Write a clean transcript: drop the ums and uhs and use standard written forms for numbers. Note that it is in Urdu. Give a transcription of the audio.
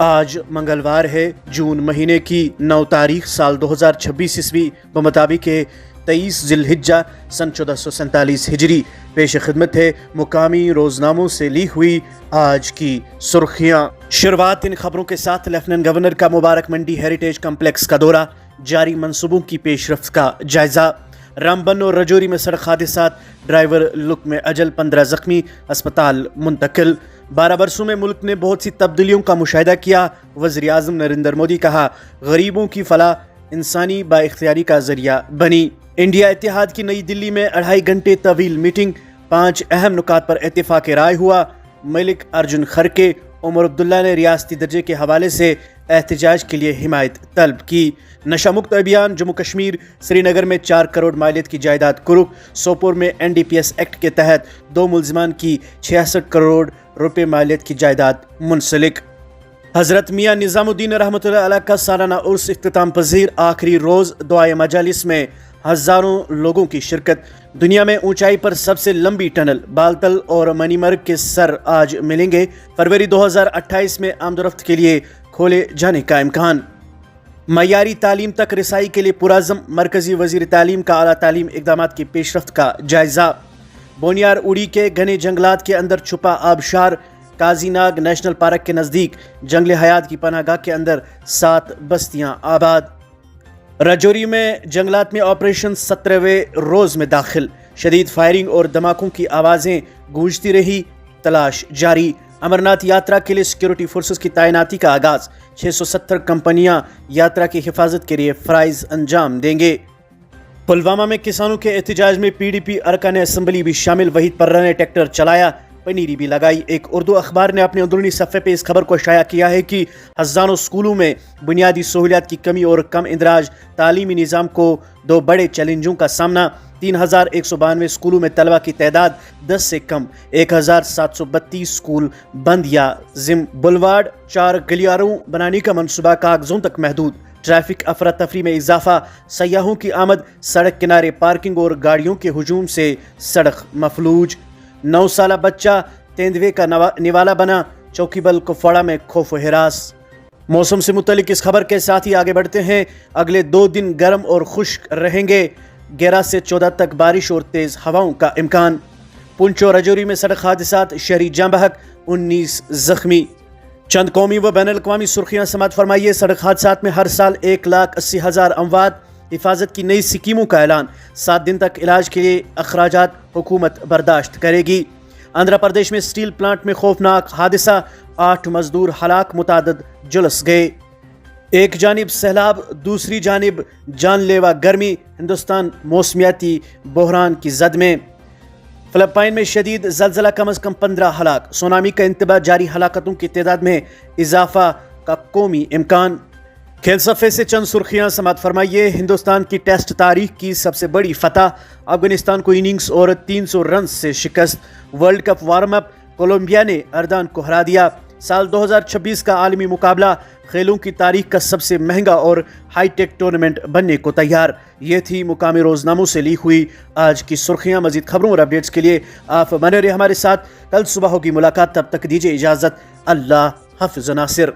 آج منگلوار ہے، جون مہینے کی 9 تاریخ سال 2026 عیسوی بمطابق 23 ذی الحجہ سن 1447 ہجری۔ پیش خدمت ہے مقامی روزناموں سے لی ہوئی آج کی سرخیاں۔ شروعات ان خبروں کے ساتھ لیفٹیننٹ گورنر کا مبارک منڈی ہیریٹیج کمپلیکس کا دورہ، جاری منصوبوں کی پیش رفت کا جائزہ۔ رامبن اور رجوری میں سڑک حادثات، ڈرائیور لک میں اجل، 15 زخمی، اسپتال منتقل۔ 12 برسوں میں ملک نے بہت سی تبدیلیوں کا مشاہدہ کیا، وزیر اعظم نریندر مودی کہا۔ غریبوں کی فلاح انسانی بااختیاری کا ذریعہ بنی۔ انڈیا اتحاد کی نئی دلی میں 2.5 گھنٹے طویل میٹنگ، 5 اہم نکات پر اتفاق رائے ہوا۔ ملک ارجن کھڑگے، عمر عبداللہ نے ریاستی درجے کے حوالے سے احتجاج کے لیے حمایت طلب کی۔ نشہ مکت ابھیان، جموں کشمیر، سری نگر میں 4 کروڑ مالیت کی جائیداد قرق۔ سوپور میں NDPS ایکٹ کے تحت 2 ملزمان کی 66 کروڑ روپے مالیت کی جائیداد منسلک۔ حضرت میاں نظام الدین رحمۃ اللہ علیہ کا سالانہ عرس اختتام پذیر، آخری روز دعائے مجالس میں ہزاروں لوگوں کی شرکت۔ دنیا میں اونچائی پر سب سے لمبی ٹنل بالتل اور منی مرگ کے سر آج ملیں گے۔ فروری 2028 میں آمد و رفت کے لیے کھولے جانے کا امکان۔ معیاری تعلیم تک رسائی کے لیے پرعزم مرکزی وزیر تعلیم کا اعلیٰ تعلیم اقدامات کی پیش رفت کا جائزہ۔ بونیار اوڑی کے گھنے جنگلات کے اندر چھپا آبشار، کازی ناگ نیشنل پارک کے نزدیک جنگل حیات کی پناہ گاہ کے اندر 7 بستیاں آباد۔ رجوری میں جنگلات میں آپریشن 17ویں روز میں داخل، شدید فائرنگ اور دھماکوں کی آوازیں گونجتی رہی، تلاش جاری۔ امرناتھ یاترا کے لیے سیکیورٹی فورسز کی تعیناتی کا آغاز، 670 کمپنیاں یاترا کی حفاظت کے لیے فرائض انجام دیں گے۔ پلوامہ میں کسانوں کے احتجاج میں PDP ارکان اسمبلی بھی شامل، وحید پرہ نے ٹریکٹر چلایا، پنیری بھی لگائی۔ ایک اردو اخبار نے اپنے اندرونی صفحے پہ اس خبر کو شائع کیا ہے کہ ہزاروں اسکولوں میں بنیادی سہولیات کی کمی اور کم اندراج تعلیمی نظام کو 2 بڑے چیلنجوں کا سامنا۔ 3192 اسکولوں میں طلبہ کی تعداد 10 سے کم، 1732 اسکول بند یا ضم۔ بلواڈ 4 گلیاروں بنانے کا منصوبہ کاغذوں تک محدود۔ ٹریفک افراتفری میں اضافہ، سیاحوں کی آمد، سڑک کنارے پارکنگ اور گاڑیوں کے ہجوم سے سڑک مفلوج۔ 9 سالہ بچہ تیندوے کا نوالا بنا، چوکی بل کپواڑہ میں خوف و ہراس۔ موسم سے متعلق اس خبر کے ساتھ ہی آگے بڑھتے ہیں۔ اگلے 2 دن گرم اور خشک رہیں گے، 11 سے 14 تک بارش اور تیز ہواؤں کا امکان۔ پونچھ اور رجوری میں سڑک حادثات، شہری جاں بحق، 19 زخمی۔ چند قومی و بین الاقوامی سرخیاں سماعت فرمائیے۔ سڑک حادثات میں ہر سال 1,80,000 اموات، حفاظت کی نئی اسکیموں کا اعلان، 7 دن تک علاج کے لیے اخراجات حکومت برداشت کرے گی۔ آندھرا پردیش میں اسٹیل پلانٹ میں خوفناک حادثہ، 8 مزدور ہلاک، متعدد جلس گئے۔ ایک جانب سیلاب، دوسری جانب جان لیوا گرمی، ہندوستان موسمیاتی بحران کی زد میں۔ فلپائن میں شدید زلزلہ، کم از کم 15 ہلاک، سونامی کا انتباہ جاری، ہلاکتوں کی تعداد میں اضافہ کا قومی امکان۔ کھیل صفحے سے چند سرخیاں سماعت فرمائیے۔ ہندوستان کی ٹیسٹ تاریخ کی سب سے بڑی فتح، افغانستان کو اننگز اور 300 رنز سے شکست۔ World cup warm up, Colombia نے اردن کو ہرا دیا۔ سال 2026 کا عالمی مقابلہ کھیلوں کی تاریخ کا سب سے مہنگا اور ہائی ٹیک ٹورنامنٹ بننے کو تیار۔ یہ تھی مقامی روزناموں سے لی ہوئی آج کی سرخیاں۔ مزید خبروں اور اپڈیٹس کے لیے آپ بنے رہے ہمارے ساتھ، کل صبح ہوگی ملاقات، تب تک دیجیے اجازت، اللہ حافظ ناصر۔